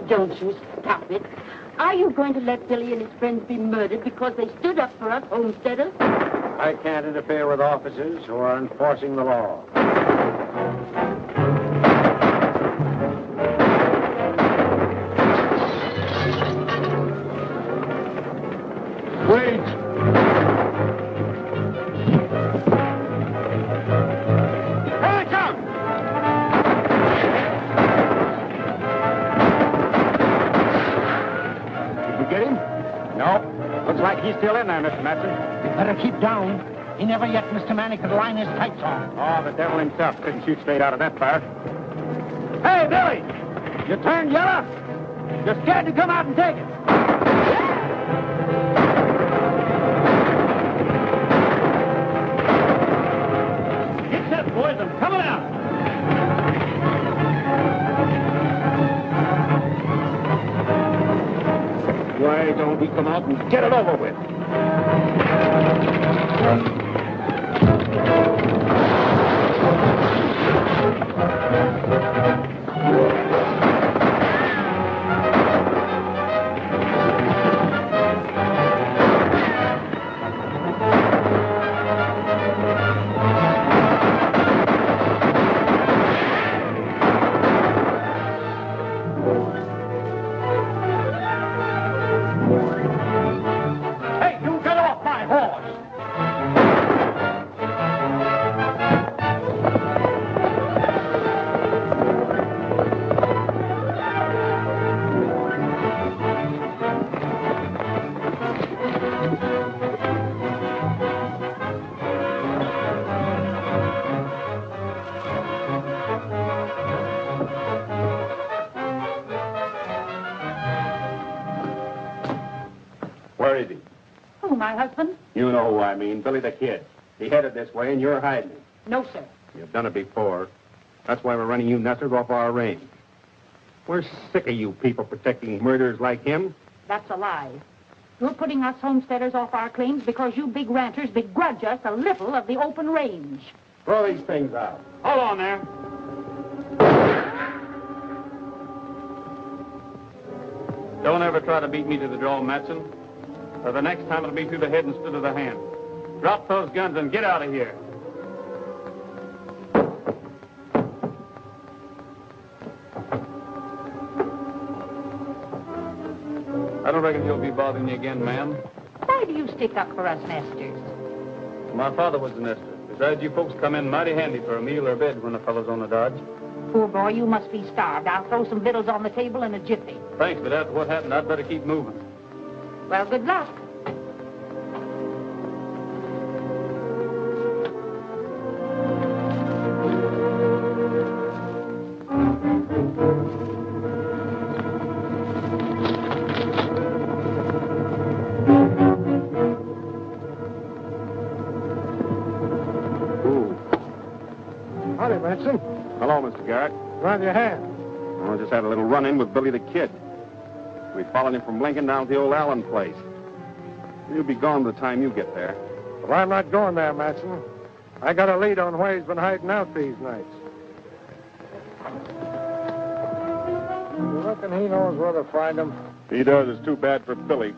don't you stop it. Are you going to let Billy and his friends be murdered because they stood up for us homesteaders? I can't interfere with officers who are enforcing the law. Wait! Here they come! Did we get him? No. Looks like he's still in there, Mr. Matson. You better keep down. He never yet, Mr. Manny, could line his tights on. Oh, the devil himself couldn't shoot straight out of that fire. Hey, Billy! You turned yellow? You're scared to come out and take it. Get set, boys. I'm coming out. Why don't we come out and get it over with? Hey, you get off my horse! Where is he? Oh, my husband? You know who I mean, Billy the Kid. He headed this way, and you're hiding him. No, sir. You've done it before. That's why we're running you nestlers off our range. We're sick of you people protecting murderers like him. That's a lie. You're putting us homesteaders off our claims because you big ranchers begrudge us a little of the open range. Throw these things out. Hold on there. Don't ever try to beat me to the draw, Matson. Or the next time it'll be through the head instead of the hand. Drop those guns and get out of here. I don't reckon he'll be bothering you again, ma'am. Why do you stick up for us nesters? My father was a nester. Besides, you folks come in mighty handy for a meal or bed when a fellow's on the dodge. Poor boy, you must be starved. I'll throw some victuals on the table in a jiffy. Thanks, but after what happened, I'd better keep moving. Well, good luck. Howdy, Benson. Hello, Mr. Garrett. Grab your hand. I just had a little run-in with Billy the Kid. We followed him from Lincoln down to the old Allen place. He'll be gone by the time you get there. Well, I'm not going there, Matson. I got a lead on where he's been hiding out these nights. You reckon he knows where to find him? He does. It's too bad for Billy.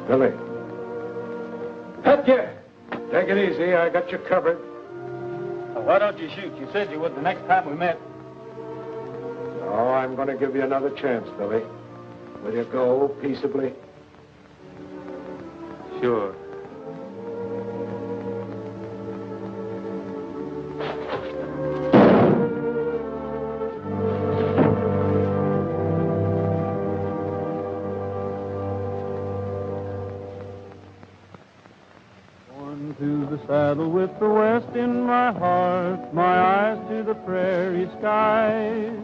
Billy. Up you. Take it easy. I got you covered. Well, why don't you shoot? You said you would the next time we met. No, I'm going to give you another chance, Billy. Will you go peaceably? Sure. to the saddle with the West in my heart, my eyes to the prairie skies,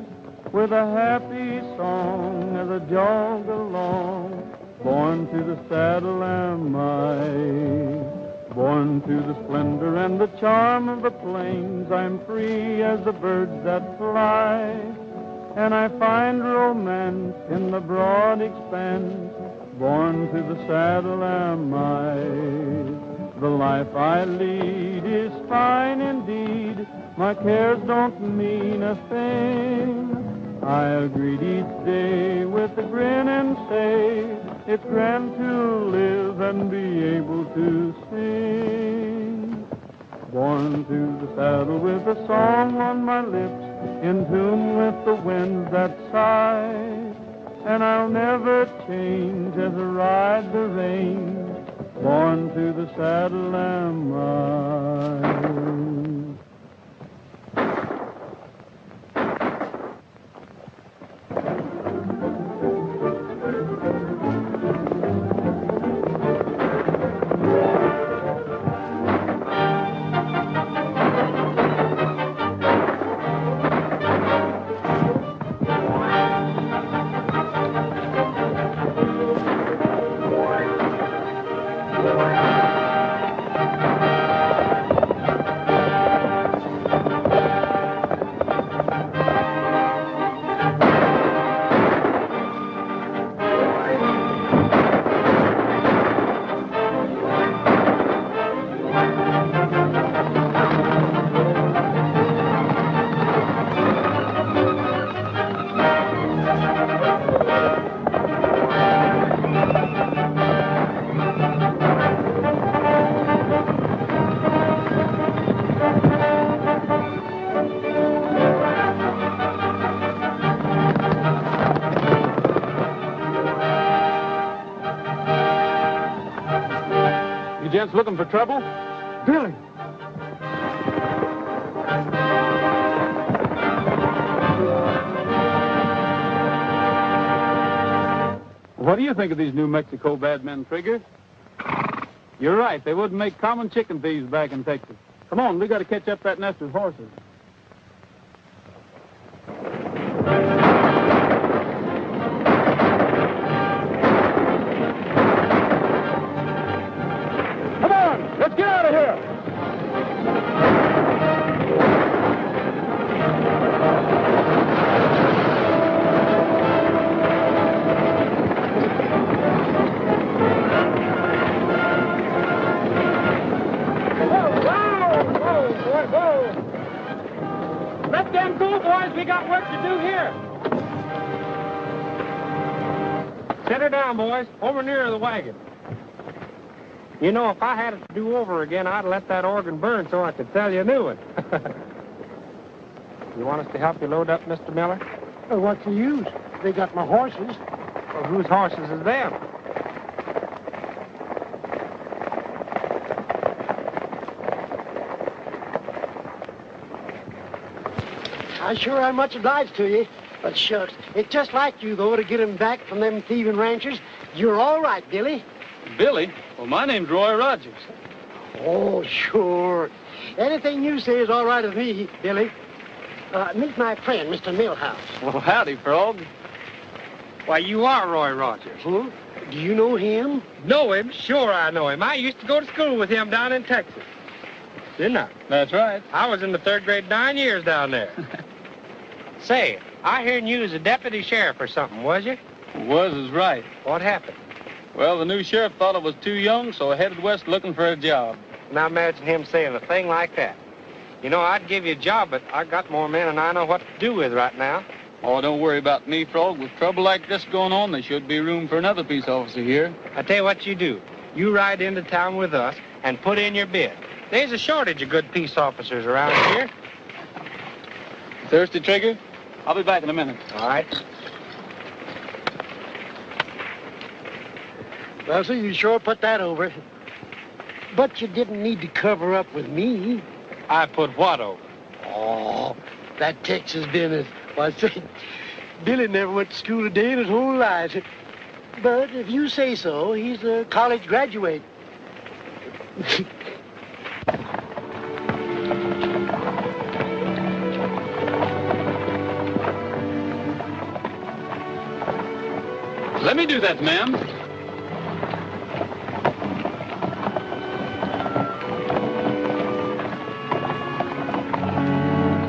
with a happy song as I jog along. Born to the saddle am I, born to the splendor and the charm of the plains. I'm free as the birds that fly, and I find romance in the broad expanse. Born to the saddle am I. The life I lead is fine indeed. My cares don't mean a thing. I'll greet each day with a grin and say, it's grand to live and be able to sing. Born to the saddle with a song on my lips, in tune with the winds that sigh. And I'll never change as I ride the reins. Born to the saddle am I. Gents looking for trouble? Billy! What do you think of these New Mexico bad men, Trigger? You're right. They wouldn't make common chicken thieves back in Texas. Come on, we got to catch up that nest of horses. Let's get out of here! Whoa! Let them go, boys. We got work to do here. Set her down, boys. Over near the wagon. You know, if I had it to do over again, I'd let that organ burn so I could sell you a new one. You want us to help you load up, Mr. Miller? Well, what's the use? They got my horses. Well, whose horses is them? I sure am much obliged to you. But shucks, it's just like you, though, to get him back from them thieving ranchers. You're all right, Billy. Billy? Well, my name's Roy Rogers. Oh, sure. Anything you say is all right with me, Billy. Meet my friend, Mr. Millhouse. Well, howdy, Frog. Why, you are Roy Rogers. Huh? Do you know him? Know him? Sure I know him. I used to go to school with him down in Texas. Didn't I? That's right. I was in the 3rd grade 9 years down there. Say, I heard you was a deputy sheriff or something, was you? Was is right. What happened? Well, the new sheriff thought I was too young, so I headed west looking for a job. Now imagine him saying a thing like that. You know, I'd give you a job, but I got more men than I know what to do with right now. Oh, don't worry about me, Frog. With trouble like this going on, there should be room for another peace officer here. I tell you what you do. You ride into town with us and put in your bid. There's a shortage of good peace officers around here. Thirsty, Trigger? I'll be back in a minute. All right. Well, so you sure put that over. But you didn't need to cover up with me. I put what over? Oh, that Texas business. Why, say, Billy never went to school a day in his whole life. But if you say so, he's a college graduate. me do that, ma'am.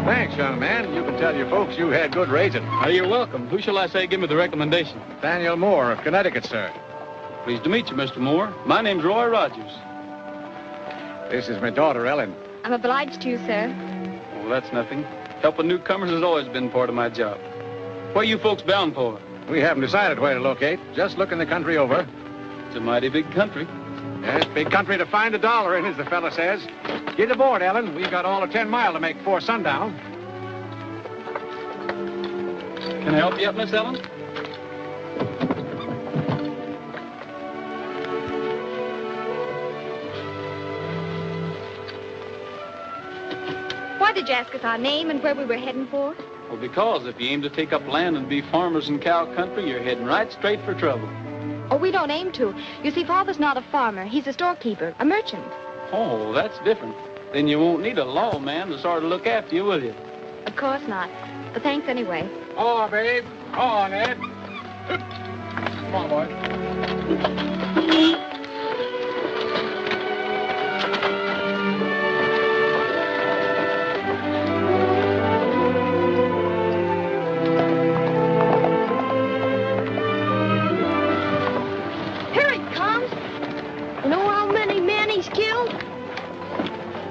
Thanks, young man. You can tell your folks you had good raising. You're welcome. Who shall I say give me the recommendation? Daniel Moore of Connecticut, sir. Pleased to meet you, Mr. Moore. My name's Roy Rogers. This is my daughter, Ellen. I'm obliged to you, sir. Oh, that's nothing. Helping newcomers has always been part of my job. Where you folks bound for? We haven't decided where to locate. Just looking the country over. It's a mighty big country. Yes, big country to find $1 in, as the fella says. Get aboard, Ellen. We've got all of 10 mile to make before sundown. Can I help you up, Miss Ellen? Why did you ask us our name and where we were heading for? Well, because if you aim to take up land and be farmers in cow country, you're heading right straight for trouble. Oh, we don't aim to. You see, Father's not a farmer. He's a storekeeper, a merchant. Oh, that's different. Then you won't need a lawman to sort of look after you, will you? Of course not. But thanks anyway. Oh, babe. Oh, Ned. Come on, boy. Here he comes. You know how many men he's killed?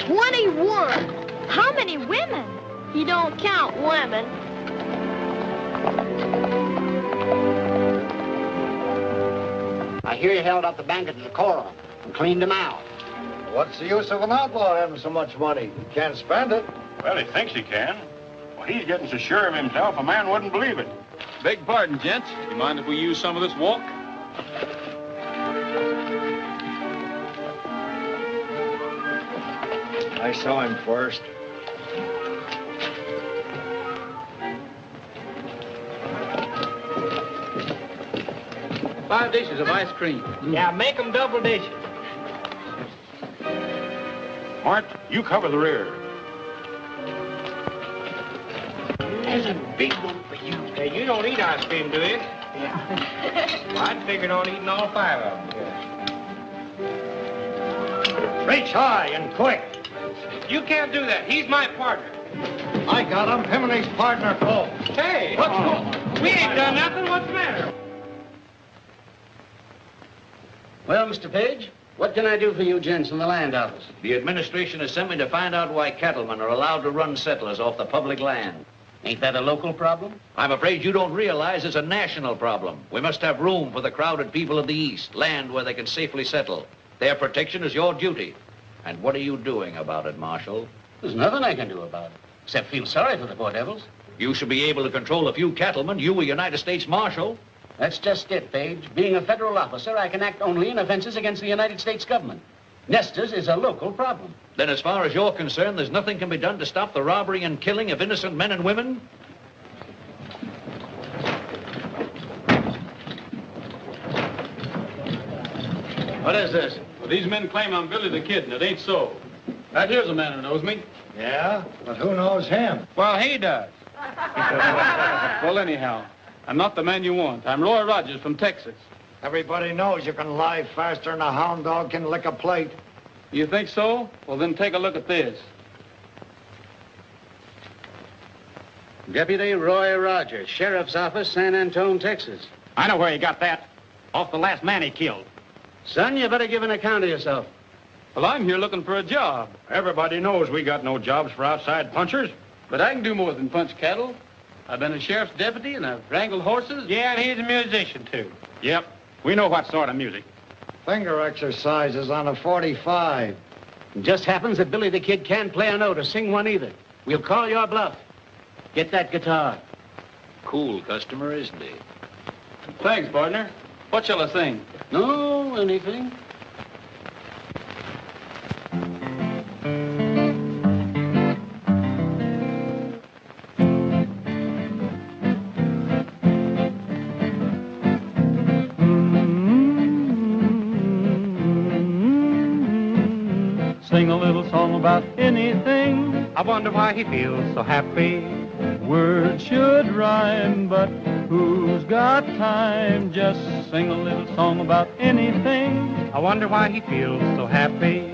21. How many women? He don't count women. I hear you held up the bank at the Decorum and cleaned them out. What's the use of an outlaw having so much money? He can't spend it. Well, he thinks he can. Well, he's getting so sure of himself, a man wouldn't believe it. Beg pardon, gents. You mind if we use some of this walk? I saw him first. Five dishes of ice cream. Yeah, make them double dishes. Mart, you cover the rear. There's a big one for you. Hey, you don't eat ice cream, do you? Yeah. Well, I'd figured on eating all 5 of them. Yeah. Reach high and quick. You can't do that. He's my partner. I got him. Him and his partner, Cole. Hey, what's We ain't done nothing. What's the matter? Well, Mr. Page, what can I do for you gents in the land office? The administration has sent me to find out why cattlemen are allowed to run settlers off the public land. Ain't that a local problem? I'm afraid you don't realize it's a national problem. We must have room for the crowded people of the East, land where they can safely settle. Their protection is your duty. And what are you doing about it, Marshal? There's nothing I can do about it, except feel sorry for the poor devils. You should be able to control a few cattlemen. You, a United States Marshal. That's just it, Page. Being a federal officer, I can act only in offenses against the United States government. Nesters is a local problem. Then as far as you're concerned, there's nothing can be done to stop the robbery and killing of innocent men and women? What is this? Well, these men claim I'm Billy the Kid, and it ain't so. Right here's a man who knows me. Yeah, but who knows him? Well, he does. Well, anyhow, I'm not the man you want. I'm Roy Rogers from Texas. Everybody knows you can lie faster than a hound dog can lick a plate. You think so? Well, then take a look at this. Deputy Roy Rogers, Sheriff's Office, San Antone, Texas. I know where you got that. Off the last man he killed. Son, you better give an account of yourself. Well, I'm here looking for a job. Everybody knows we got no jobs for outside punchers. But I can do more than punch cattle. I've been a sheriff's deputy, and I've wrangled horses. Yeah, and he's a musician, too. Yep, we know what sort of music. Finger exercises on a 45. It just happens that Billy the Kid can't play a note or sing one either. We'll call your bluff. Get that guitar. Cool customer, isn't he? Thanks, partner. What shall I sing? No, anything. Sing a little song about anything. I wonder why he feels so happy. Words should rhyme, but who's got time? Just Sing a little song about anything. I wonder why he feels so happy.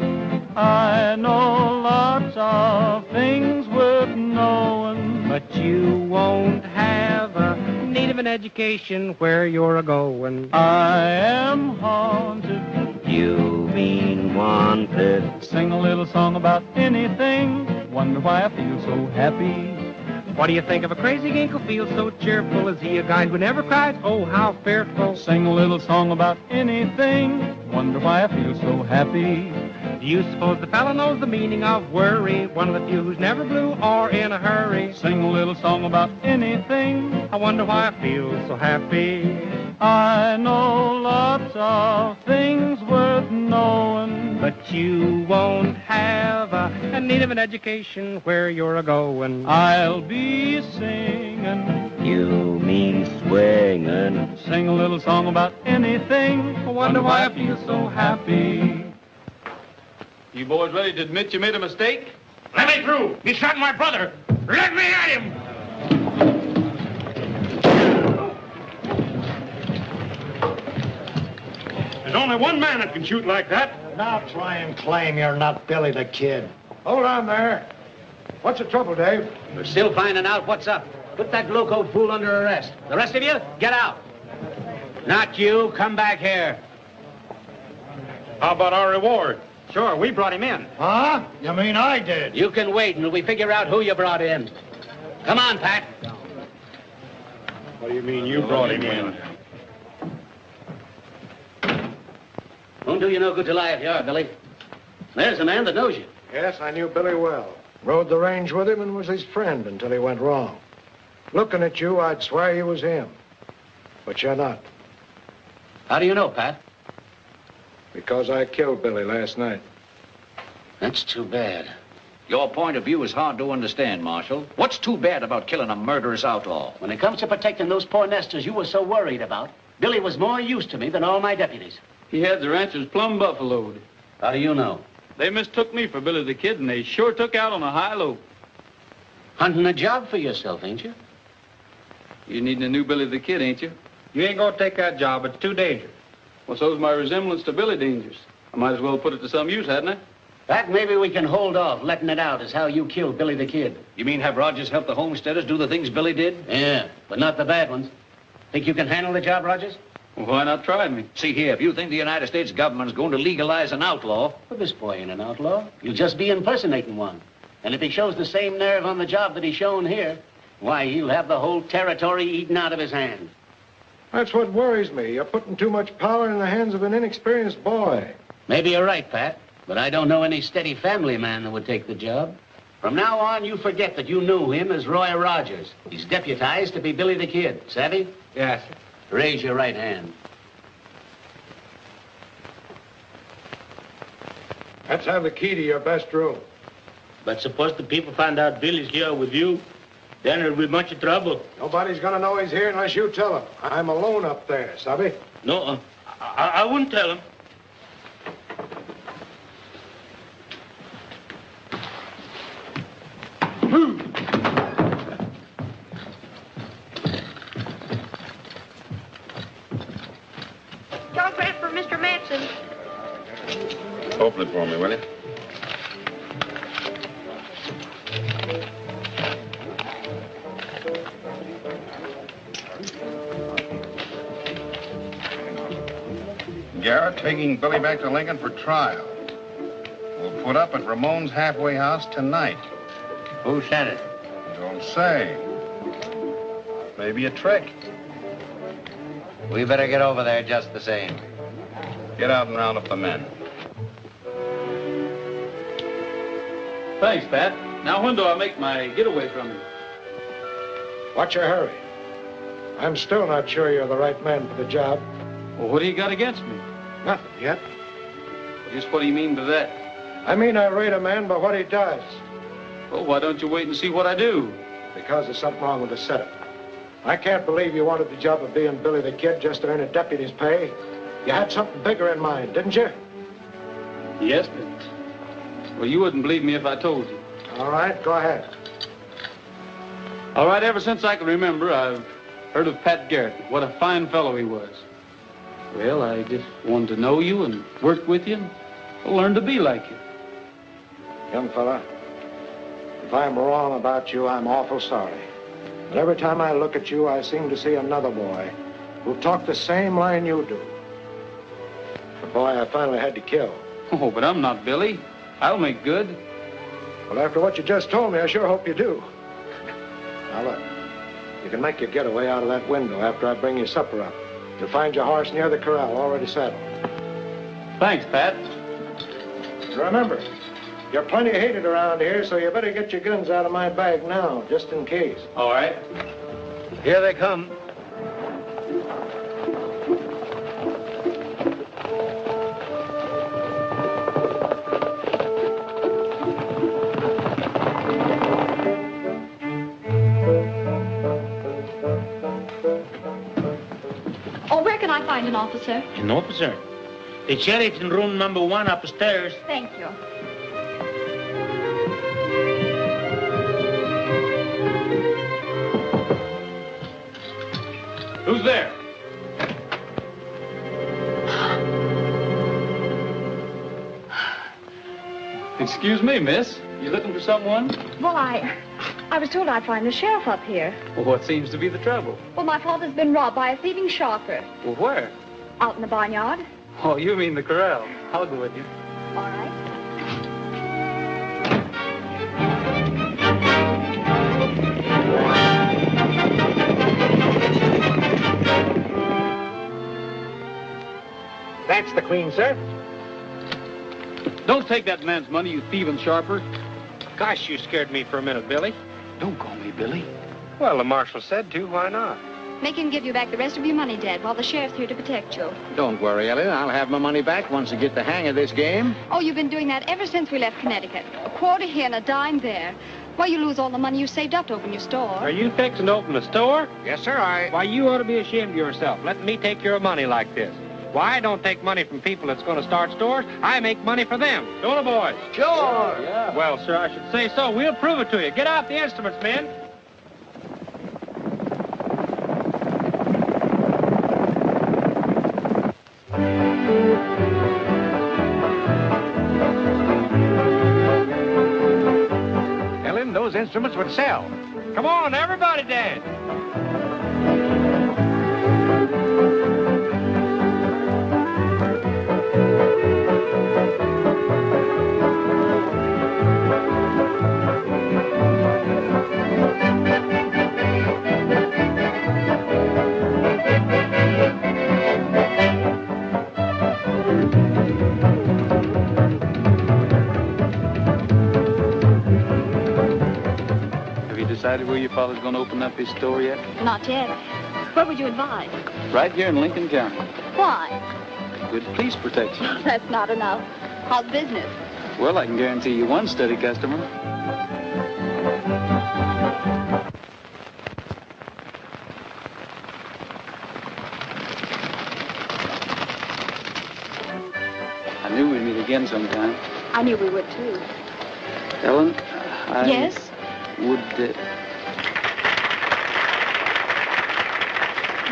I know lots of things worth knowing, But you won't have a need of an education where you're a-going. I am haunted. You mean wanted. Sing a little song about anything. Wonder why I feel so happy. What do you think of a crazy gink who feels so cheerful? Is he a guy who never cries? Oh, how fearful. Sing a little song about anything. Wonder why I feel so happy. Do you suppose the fellow knows the meaning of worry? One of the few who's never blue or in a hurry. Sing a little song about anything. I wonder why I feel so happy. I know lots of things worth knowing, But you won't have a need of an education where you're a-going. I'll be singing. You mean swinging. Sing a little song about anything. I wonder why I feel so happy. You boys ready to admit you made a mistake? Let me through. He shot my brother. Let me at him. There's only one man that can shoot like that. Now try and claim you're not Billy the Kid. Hold on there. What's the trouble, Dave? We're still finding out what's up. Put that blue-coat fool under arrest. The rest of you, get out. Not you. Come back here. How about our reward? Sure, we brought him in. Huh? You mean I did? You can wait until we figure out who you brought in. Come on, Pat. What do you mean you brought him in? Won't do you no good to lie if you are, Billy. There's a man that knows you. Yes, I knew Billy well. Rode the range with him and was his friend until he went wrong. Looking at you, I'd swear you was him. But you're not. How do you know, Pat? Because I killed Billy last night. That's too bad. Your point of view is hard to understand, Marshal. What's too bad about killing a murderous outlaw? When it comes to protecting those poor nesters you were so worried about, Billy was more use to me than all my deputies. He had the ranchers plumb buffaloed. How do you know? They mistook me for Billy the Kid, and they sure took out on a high low. Hunting a job for yourself, ain't you? You needing a new Billy the Kid, ain't you? You ain't gonna take that job. It's too dangerous. Well, so's my resemblance to Billy dangerous. I might as well put it to some use, hadn't I? Pat, maybe we can hold off letting it out as how you killed Billy the Kid. You mean have Rogers help the homesteaders do the things Billy did? Yeah, but not the bad ones. Think you can handle the job, Rogers? Well, why not try me? See here, if you think the United States government's going to legalize an outlaw... Well, this boy ain't an outlaw. You'll just be impersonating one. And if he shows the same nerve on the job that he's shown here, why, he'll have the whole territory eaten out of his hand. That's what worries me. You're putting too much power in the hands of an inexperienced boy. Maybe you're right, Pat, but I don't know any steady family man that would take the job. From now on, you forget that you knew him as Roy Rogers. He's deputized to be Billy the Kid. Savvy? Yes. Raise your right hand. Let's have the key to your best room. But suppose the people find out Billy's here with you, then it'll be much trouble. Nobody's gonna know he's here unless you tell him. I'm alone up there, Sabby. No, I wouldn't tell him. Telegram for Mr. Manson. Open it for me, will you? Garrett taking Billy back to Lincoln for trial. We'll put up at Ramon's halfway house tonight. Who said it? Don't say. Maybe a trick. We better get over there just the same. Get out and round up the men. Thanks, Pat. Now, when do I make my getaway from you? What's your hurry? I'm still not sure you're the right man for the job. Well, what do you got against me? Nothing yet. Just what do you mean by that? I mean I rate a man by what he does. Well, why don't you wait and see what I do? Because there's something wrong with the setup. I can't believe you wanted the job of being Billy the Kid just to earn a deputy's pay. You had something bigger in mind, didn't you? Yes, but... Well, you wouldn't believe me if I told you. All right, go ahead. All right, ever since I can remember, I've heard of Pat Garrett. What a fine fellow he was. Well, I just wanted to know you and work with you and learn to be like you. Young fella, if I'm wrong about you, I'm awful sorry. But every time I look at you, I seem to see another boy who talked the same line you do. The boy I finally had to kill. Oh, but I'm not Billy. I'll make good. Well, after what you just told me, I sure hope you do. Now, look, you can make your getaway out of that window after I bring your supper up. You'll find your horse near the corral, already saddled. Thanks, Pat. Remember, you're plenty hated around here, so you better get your guns out of my bag now, just in case. All right. Here they come. Oh, where can I find an officer? An officer? The sheriff's in room number 1 upstairs. Thank you. Who's there? Excuse me, miss. You looking for someone? Well, I was told I'd find the sheriff up here. Well, what seems to be the trouble? Well, my father's been robbed by a thieving sharper. Well, where? Out in the barnyard. Oh, you mean the corral. I'll go with you. All right. That's the queen, sir. Don't take that man's money, you thieving sharper. Gosh, you scared me for a minute, Billy. Don't call me Billy. Well, the marshal said to. Why not? Make him give you back the rest of your money, Dad, while the sheriff's here to protect you. Don't worry, Ellen. I'll have my money back once I get the hang of this game. Oh, you've been doing that ever since we left Connecticut. A quarter here and a dime there. Why, you lose all the money you saved up to open your store. Are you fixing to open a store? Yes, sir, Why, you ought to be ashamed of yourself, letting me take your money like this. Why, I don't take money from people that's going to start stores. I make money for them. Don't I, boys? Sure. Yeah. Well, sir, I should say so. We'll prove it to you. Get out the instruments, men. Ellen, those instruments would sell. Come on, everybody dance. Decided where your father's going to open up his store yet? Not yet. Where would you advise? Right here in Lincoln County. Why? Good police protection. That's not enough. How's business? Well, I can guarantee you one steady customer. I knew we'd meet again sometime. I knew we would, too. Ellen, Yes? Would,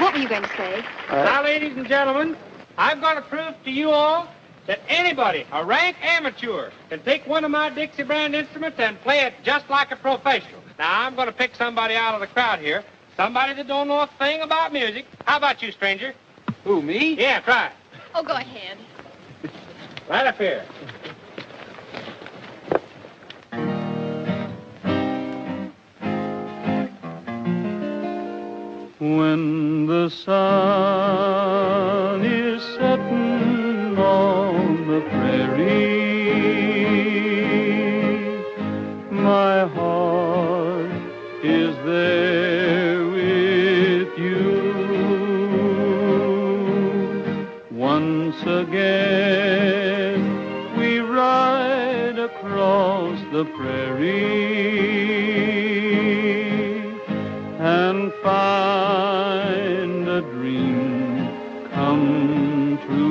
What were you going to say? Now, ladies and gentlemen, I'm going to prove to you all that anybody, a rank amateur, can take one of my Dixie brand instruments and play it just like a professional. Now, I'm going to pick somebody out of the crowd here, somebody that don't know a thing about music. How about you, stranger? Who, me? Yeah, try it. Oh, go ahead. Right up here. When the sun is setting on the prairie, my heart is there with you. Once again we ride across the prairie and find a dream come true.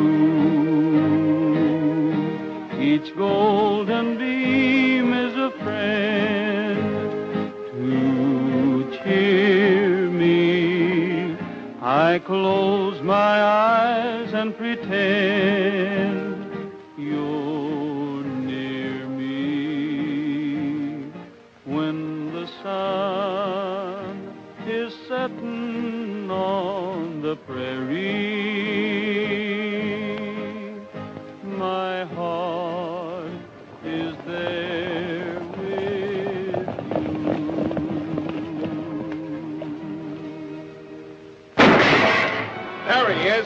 Each golden beam is a friend to cheer me. I close my eyes and friend. You're near me when the sun is setting on the prairie. My heart is there with you. There he is.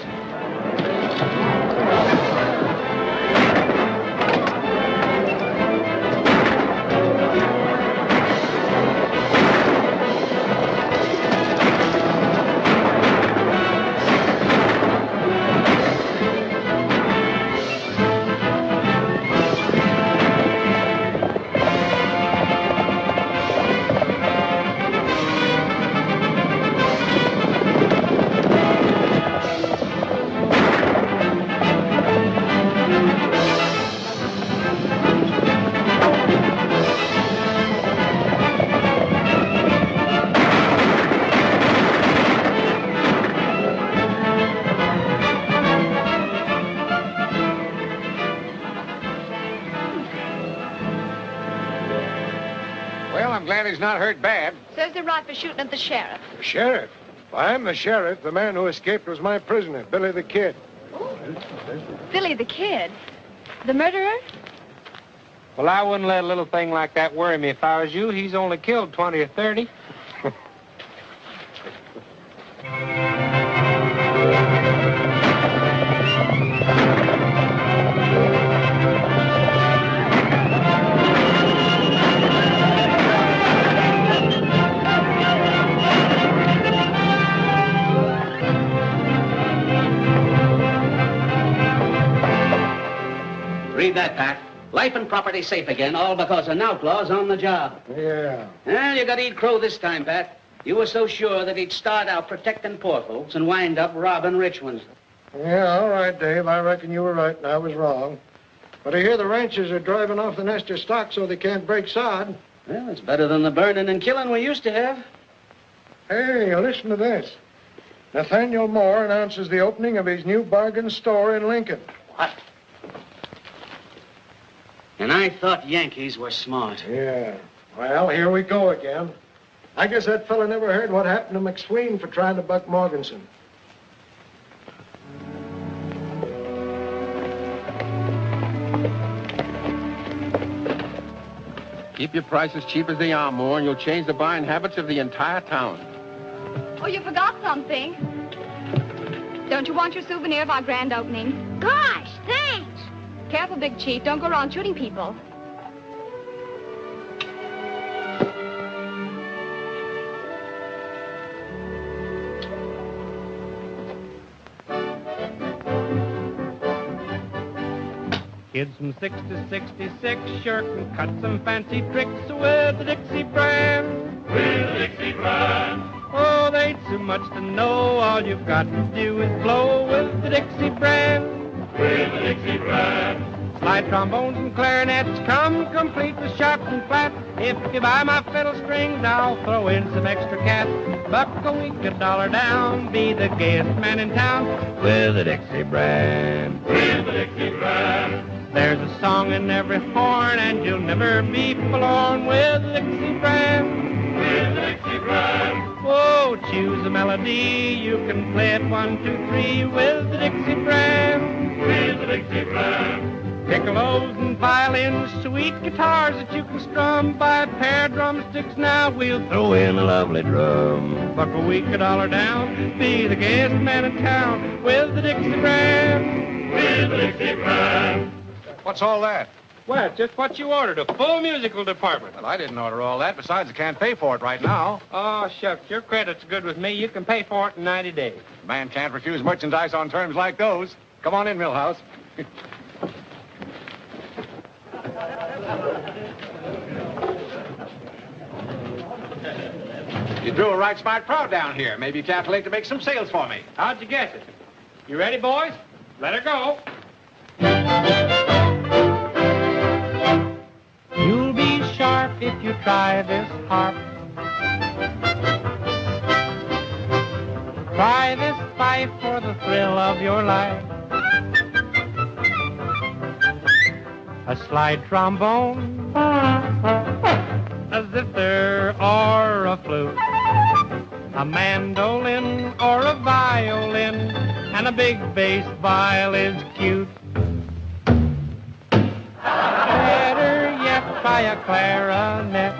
Well, I'm glad he's not hurt bad. Says they're right for shooting at the sheriff. The sheriff? I'm the sheriff. The man who escaped was my prisoner, Billy the Kid. Billy the Kid? The murderer? Well, I wouldn't let a little thing like that worry me if I was you. He's only killed 20 or 30. Read that, Pat. Life and property safe again, all because an outlaw's on the job. Yeah. Well, you got to eat crow this time, Pat. You were so sure that he'd start out protecting poor folks and wind up robbing rich ones. Yeah, all right, Dave. I reckon you were right and I was wrong. But I hear the ranchers are driving off the Nestor stock so they can't break sod. Well, it's better than the burning and killing we used to have. Hey, listen to this. Nathaniel Moore announces the opening of his new bargain store in Lincoln. What? And I thought Yankees were smart. Yeah. Well, here we go again. I guess that fella never heard what happened to McSween for trying to buck Morganson. Keep your prices cheap as they are, Moore, and you'll change the buying habits of the entire town. Oh, you forgot something. Don't you want your souvenir of our grand opening? Gosh, thanks. Careful, Big Chief. Don't go around shooting people. Kids from 6 to 66 sure can cut some fancy tricks with the Dixie brand. With the Dixie brand. Oh, they ain't too much to know. All you've got to do is blow with the Dixie brand. With the Dixie brand. Slide trombones and clarinets come complete with sharp and flat. If you buy my fiddle strings, I'll throw in some extra cat. Buck a week, $1 down, be the gayest man in town with the Dixie brand. With the Dixie brand. There's a song in every horn, and you'll never be forlorn with the Dixie brand. With the Dixie brand. Oh, choose a melody, you can play it 1, 2, 3 with the Dixie brand. With the Dixie brand. Piccolos and violins, sweet guitars that you can strum. Buy a pair of drumsticks now, we'll throw in a lovely drum. Buck a week, $1 down, be the gayest man in town with the Dixie brand. With the Dixie brand. What's all that? Well, it's just what you ordered, a full musical department. Well, I didn't order all that. Besides, I can't pay for it right now. Oh, shucks, your credit's good with me. You can pay for it in 90 days. A man can't refuse merchandise on terms like those. Come on in, Millhouse. You drew a right smart crowd down here. Maybe you calculate to make some sales for me. How'd you guess it? You ready, boys? Let her go. You'll be sharp if you try this harp. Try this fife for the thrill of your life. a slide trombone, a zither or a flute, a mandolin or a violin, and a big bass viol is cute. Better yet, try a clarinet,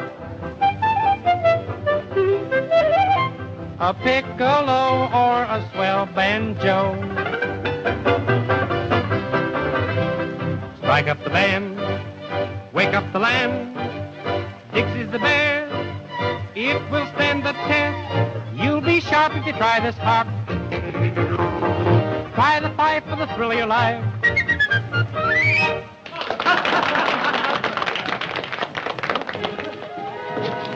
a piccolo or a swell banjo. Strike up the band, wake up the land. Dixie's the best, it will stand the test. You'll be sharp if you try this harp. Try the fife for the thrill of your life.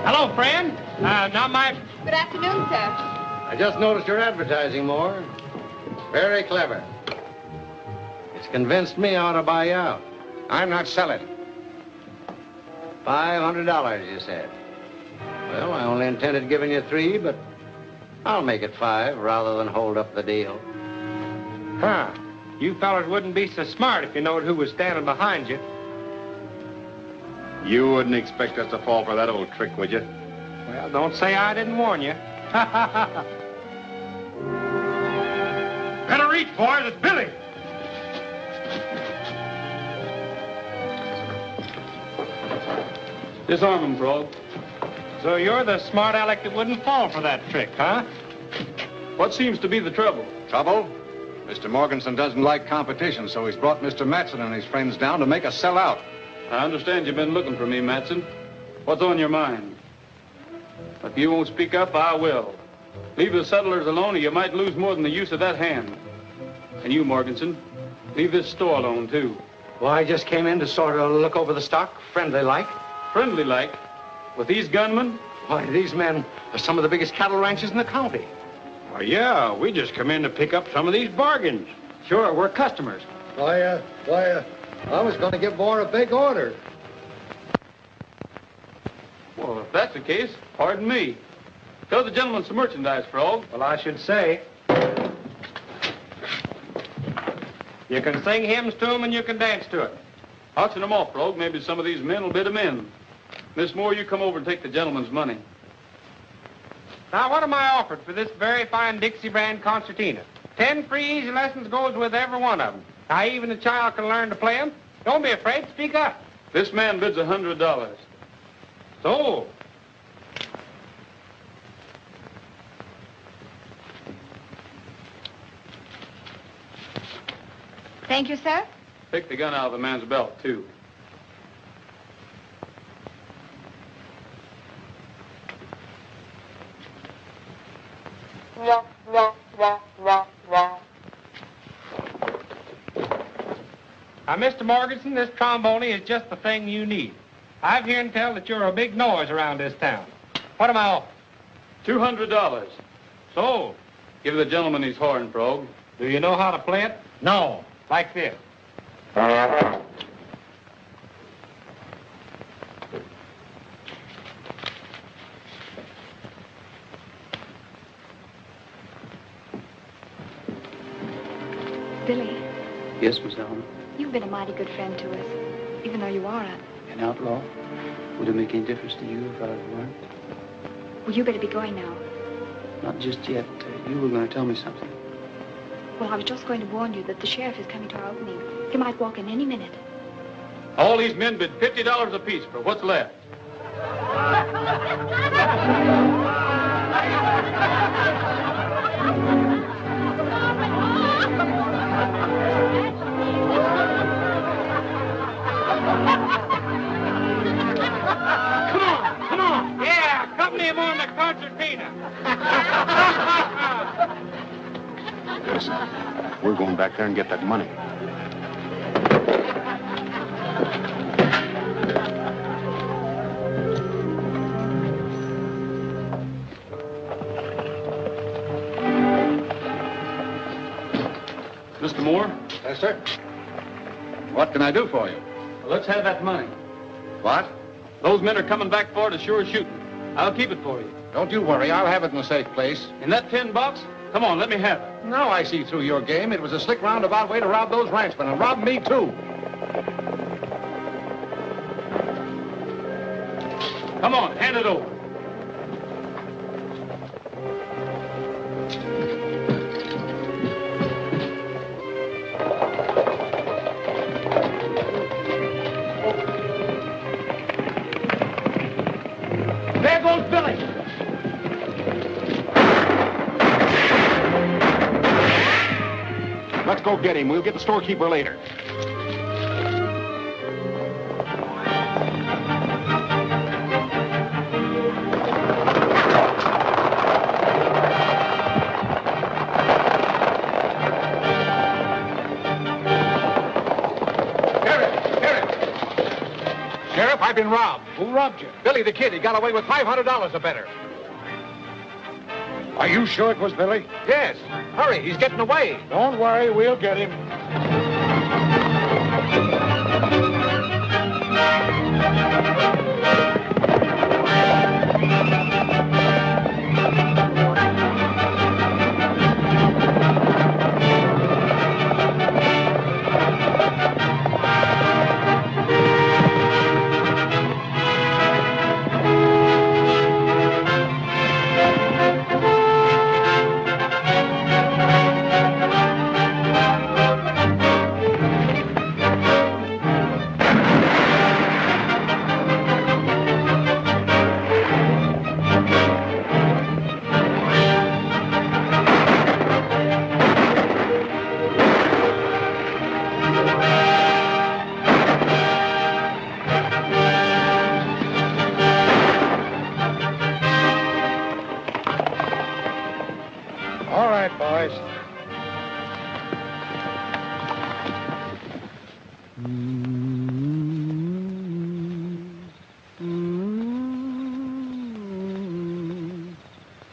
Hello, friend. Now my... Good afternoon, sir. I just noticed your advertising, Moore. Very clever. It's convinced me I ought to buy you out. I'm not selling. $500, you said. Well, I only intended giving you $3, but I'll make it $5 rather than hold up the deal. Huh. You fellas wouldn't be so smart if you knowed who was standing behind you. You wouldn't expect us to fall for that old trick, would you? Well, don't say I didn't warn you. Better reach, boys. It's Billy. Disarm him, Frog. So you're the smart aleck that wouldn't fall for that trick, huh? What seems to be the trouble? Trouble? Mr. Morganson doesn't like competition, so he's brought Mr. Matson and his friends down to make us sell out. I understand you've been looking for me, Matson. What's on your mind? If you won't speak up, I will. Leave the settlers alone or you might lose more than the use of that hand. And you, Morganson, leave this store alone, too. Well, I just came in to sort of look over the stock, friendly-like. Friendly-like? With these gunmen? Why, these men are some of the biggest cattle ranches in the county. Oh, yeah, we just come in to pick up some of these bargains. Sure, we're customers. I was going to give Moore a big order. Well, if that's the case, pardon me. Tell the gentleman some merchandise, Frog. Well, I should say. You can sing hymns to them and you can dance to it. Auction them off, Frog. Maybe some of these men will bid them in. Miss Moore, you come over and take the gentleman's money. Now, what am I offered for this very fine Dixie brand concertina? 10 free easy lessons goes with every one of them. Now, even a child can learn to play them. Don't be afraid. Speak up. This man bids $100. So, Thank you, sir. Take the gun out of the man's belt, too. Now, Mr. Morganson, this trombone is just the thing you need. I've heard tell that you're a big noise around this town. What am I off? $200. So, Give the gentleman his horn, Frog. do you know how to play it? No. Like this. Billy, Yes, Miss Allen. you've been a mighty good friend to us, even though you are An outlaw? Would it make any difference to you if I weren't? Well, you better be going now. Not just yet. You were going to tell me something. Well, I was just going to warn you that the sheriff is coming to our opening. He might walk in any minute. All these men bid $50 apiece for what's left. Come on. Yeah, accompany him on the concertina. Listen, we're going back there and get that money. Mr. Moore? Yes, sir. What can I do for you? Well, let's have that money. What? Those men are coming back for it as sure as shooting. I'll keep it for you. Don't you worry. I'll have it in a safe place. In that tin box? Come on, let me have it. Now I see through your game. It was a slick roundabout way to rob those ranchmen, and rob me, too. Come on, hand it over. There goes Billy. Let's go get him. We'll get the storekeeper later. Sheriff, I've been robbed. Who robbed you? Billy the Kid. He got away with $500 or better. Are you sure it was Billy? Yes. Hurry, he's getting away. Don't worry, we'll get him. All right, boys.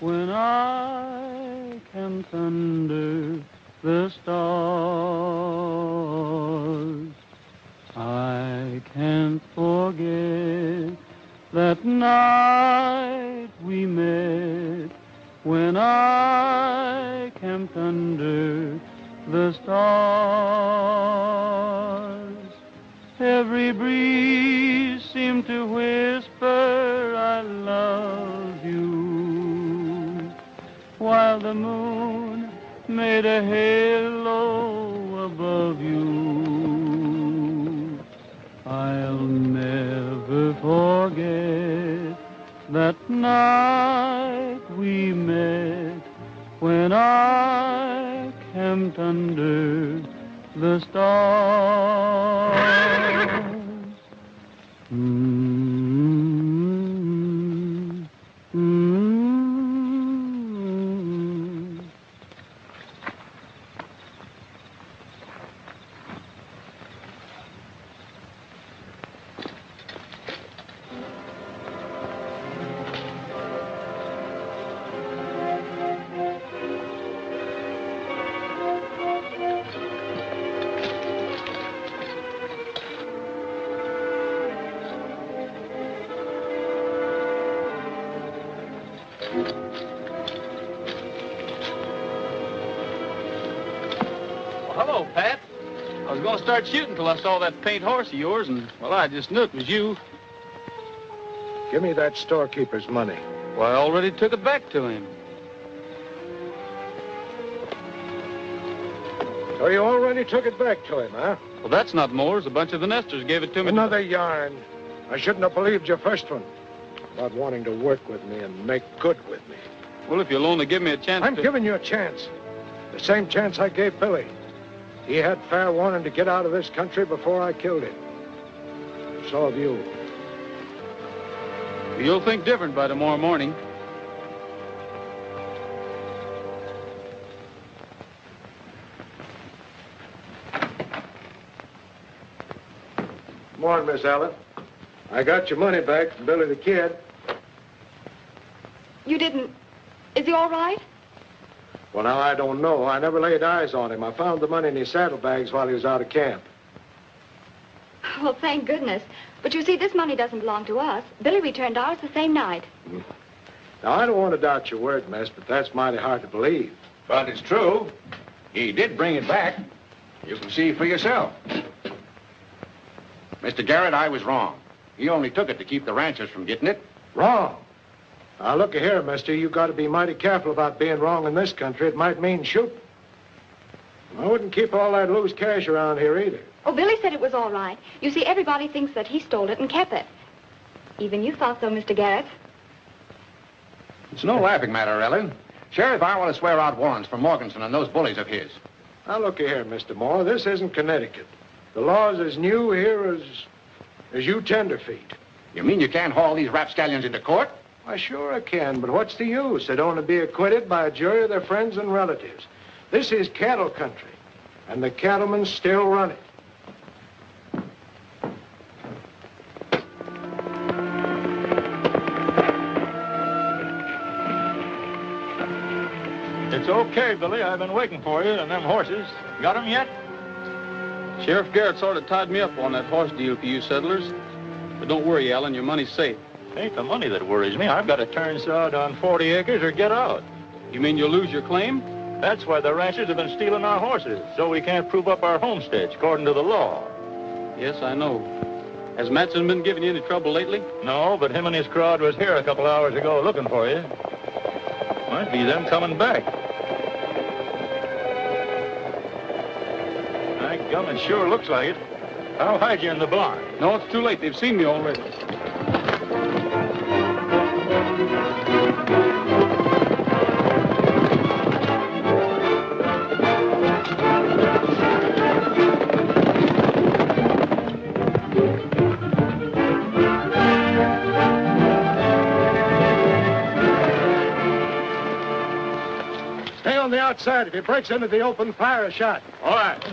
When I can thunder the stars, I can't forget that night we met. When I camped under the stars, every breeze seemed to whisper, I love you, while the moon made a halo above you. I'll never forget that night we met, when I camped under the stars. Hello, Pat. I was going to start shooting till I saw that paint horse of yours, and, well, I just knew it was you. Give me that storekeeper's money. Well, I already took it back to him. So you already took it back to him, huh? Well, that's not Moore's. A bunch of the Nestors gave it to me. Another yarn. I shouldn't have believed your first one about wanting to work with me and make good with me. Well, if you'll only give me a chance I'm giving you a chance. The same chance I gave Billy. He had fair warning to get out of this country before I killed him. So have you. You'll think different by tomorrow morning. Come on, Miss Allen. I got your money back from Billy the Kid. You didn't. Is he all right? Well, now, I don't know. I never laid eyes on him. I found the money in his saddlebags while he was out of camp. Well, thank goodness. But you see, this money doesn't belong to us. Billy returned ours the same night. Now, I don't want to doubt your word, miss, but that's mighty hard to believe. But it's true. He did bring it back. You can see for yourself. Mr. Garrett, I was wrong. He only took it to keep the ranchers from getting it. Wrong. Now, look here, mister. You got to be mighty careful about being wrong in this country. It might mean shooting. I wouldn't keep all that loose cash around here either. Oh, Billy said it was all right. You see, everybody thinks that he stole it and kept it. Even you thought so, Mr. Garrett. It's no laughing matter, Ellen. Sheriff, I want to swear out warrants for Morganson and those bullies of his. Now, look here, Mr. Moore. This isn't Connecticut. The law's as new here as you tenderfeet. You mean you can't haul these rapscallions into court? Why, sure I can, but what's the use? They'd only be acquitted by a jury of their friends and relatives. This is cattle country, and the cattlemen still run it. It's okay, Billy. I've been waiting for you and them horses. Got 'em yet? Sheriff Garrett sort of tied me up on that horse deal for you settlers. But don't worry, Alan, your money's safe. Ain't the money that worries me. I've got to turn sod on 40 acres or get out. You mean you'll lose your claim? That's why the ranchers have been stealing our horses, so we can't prove up our homesteads according to the law. Yes, I know. Has Matson been giving you any trouble lately? No, but him and his crowd was here a couple hours ago looking for you. Might be them coming back. My gum, it sure looks like it. I'll hide you in the barn. No, it's too late. They've seen me already. Stay on the outside. If he breaks into the open, fire a shot. All right.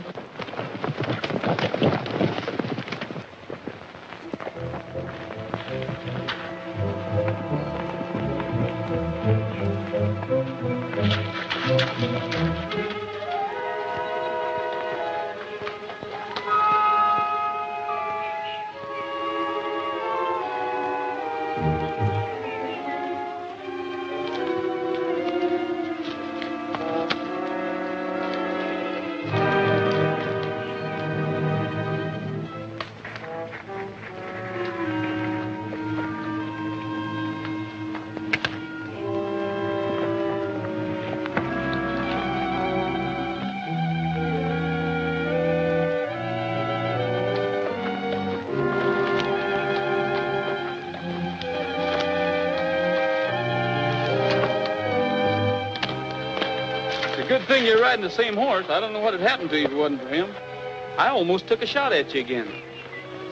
Good thing you're riding the same horse. I don't know what had happened to you if it wasn't for him. I almost took a shot at you again.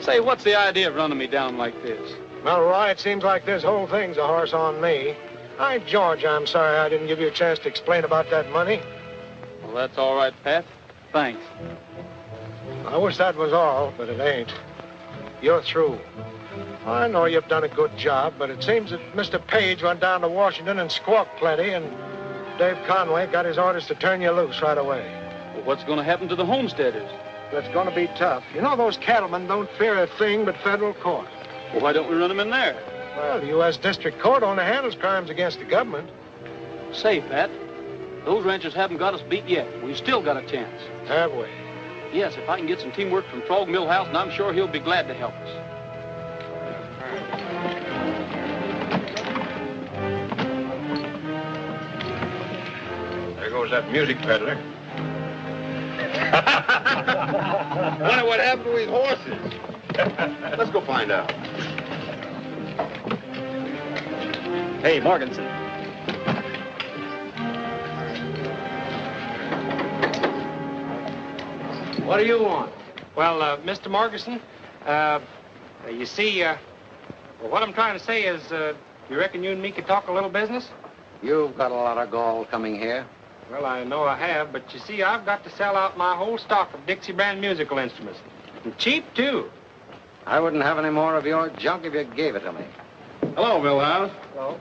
Say, what's the idea of running me down like this? Well, Roy, it seems like this whole thing's a horse on me. George, I'm sorry I didn't give you a chance to explain about that money. Well, that's all right, Pat. Thanks. I wish that was all, but it ain't. You're through. I know you've done a good job, but it seems that Mr. Page went down to Washington and squawked plenty, and Dave Conway got his orders to turn you loose right away. Well, what's going to happen to the homesteaders? That's going to be tough. You know, those cattlemen don't fear a thing but federal court. Well, why don't we run them in there? Well, the U.S. District Court only handles crimes against the government. Say, Pat, those ranchers haven't got us beat yet. We've still got a chance. Have we? Yes, if I can get some teamwork from Trog Millhouse, and I'm sure he'll be glad to help us. There goes that music peddler. Wonder what happened to his horses. Let's go find out. Hey, Morganson. What do you want? Well, Mr. Morganson, you see, well, what I'm trying to say is, you reckon you and me could talk a little business? You've got a lot of gall coming here. Well, I know I have, but you see, I've got to sell out my whole stock of Dixie brand musical instruments. And cheap, too. I wouldn't have any more of your junk if you gave it to me. Hello, Millhouse. Hello.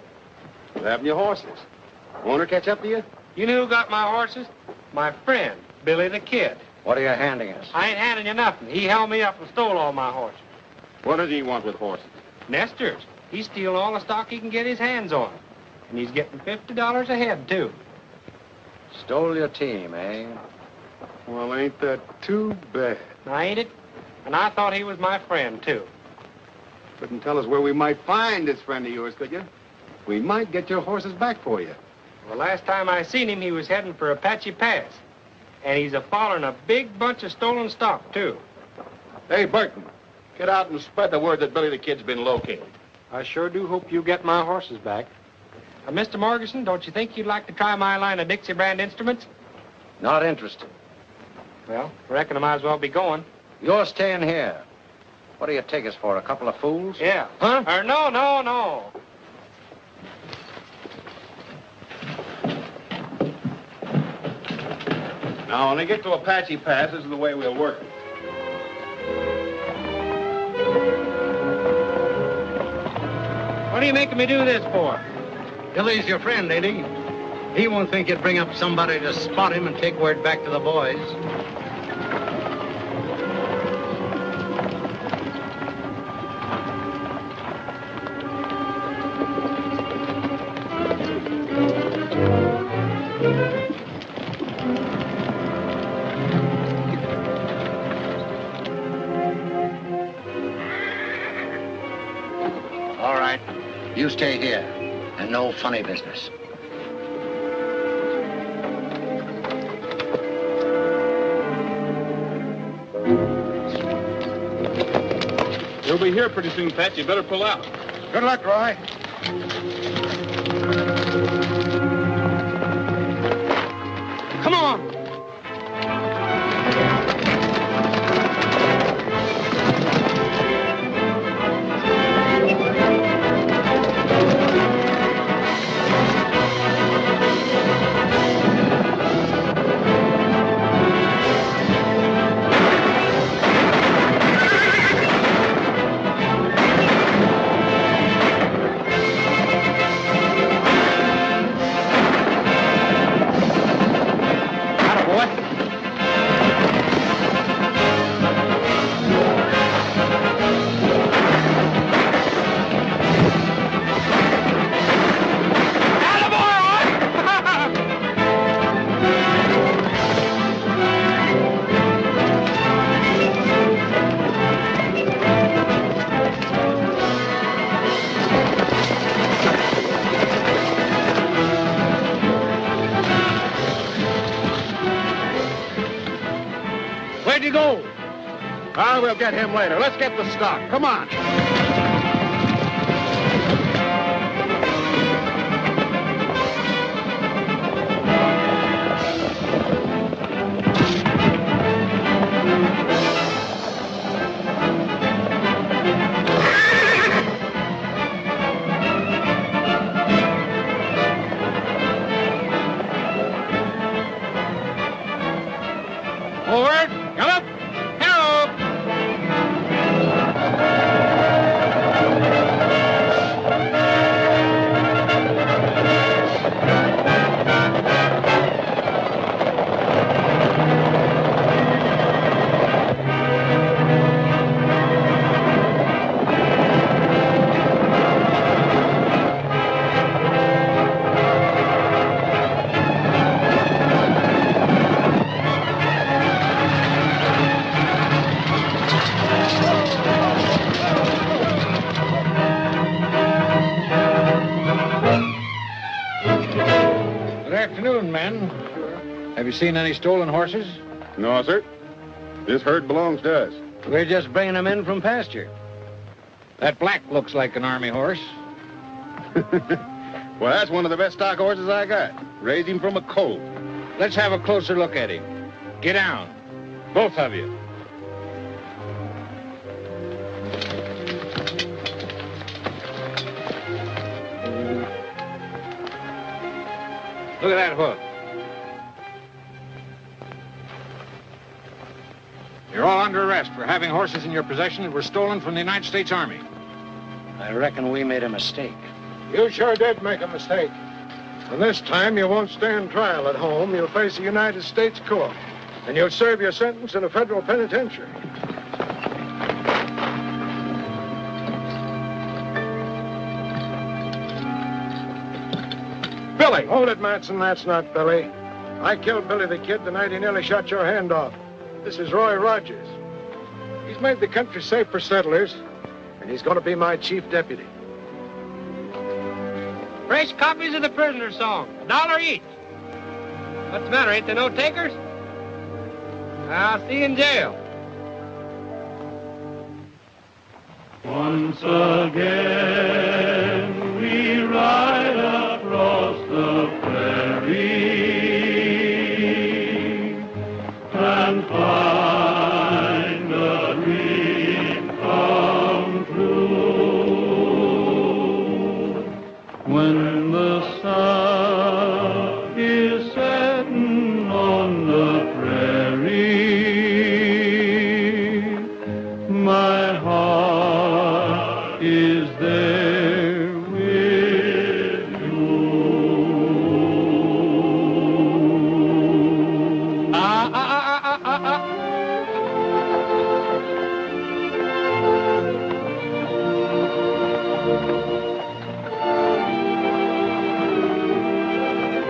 What happened to your horses? Want her to catch up to you? You know who got my horses? My friend, Billy the Kid. What are you handing us? I ain't handing you nothing. He held me up and stole all my horses. What does he want with horses? Nesters. He's stealing all the stock he can get his hands on. And he's getting $50 a head, too. Stole your team, eh? Well, ain't that too bad? Now, ain't it? And I thought he was my friend, too. Couldn't tell us where we might find this friend of yours, could you? We might get your horses back for you. Well, last time I seen him, he was heading for Apache Pass. And he's following a big bunch of stolen stock, too. Hey, Burton, get out and spread the word that Billy the Kid's been located. I sure do hope you get my horses back. Mr. Morganson, don't you think you'd like to try my line of Dixie brand instruments? Not interested. Well, I reckon I might as well be going. You're staying here. What do you take us for, a couple of fools? Yeah. Huh? No. Now, when they get to Apache Pass, this is the way we'll work it. What are you making me do this for? Billy's your friend, ain't he? He won't think you'd bring up somebody to spot him and take word back to the boys. All right. You stay here. And no funny business. We'll be here pretty soon, Pat. You better pull out. Good luck, Roy. Come on. Where'd you go? Ah, we'll get him later. Let's get the stock. Come on. Forward. Gallop. Help. Good afternoon, men. Have you seen any stolen horses? No, sir. This herd belongs to us. We're just bringing them in from pasture. That black looks like an army horse. Well, that's one of the best stock horses I got. Raised him from a colt. Let's have a closer look at him. Get down. Both of you. Look at that hoof. You're all under arrest for having horses in your possession that were stolen from the United States Army. I reckon we made a mistake. You sure did make a mistake. And this time you won't stand trial at home. You'll face a United States court. And you'll serve your sentence in a federal penitentiary. Billy! Hold it, Matson. That's not Billy. I killed Billy the Kid the night he nearly shot your hand off. This is Roy Rogers. He's made the country safe for settlers. and he's going to be my chief deputy. Fresh copies of the prisoner's song, $1 each. What's the matter? Ain't there no takers? I'll see you in jail. Once again we ride across the prairie and find a dream come true. When the sun is setting on the prairie, my heart is there with you.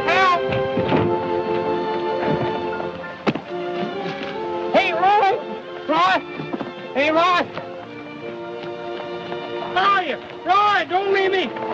Help! Hey, Roy! Roy! Hey, Roy! Where are you? Roy, don't leave me!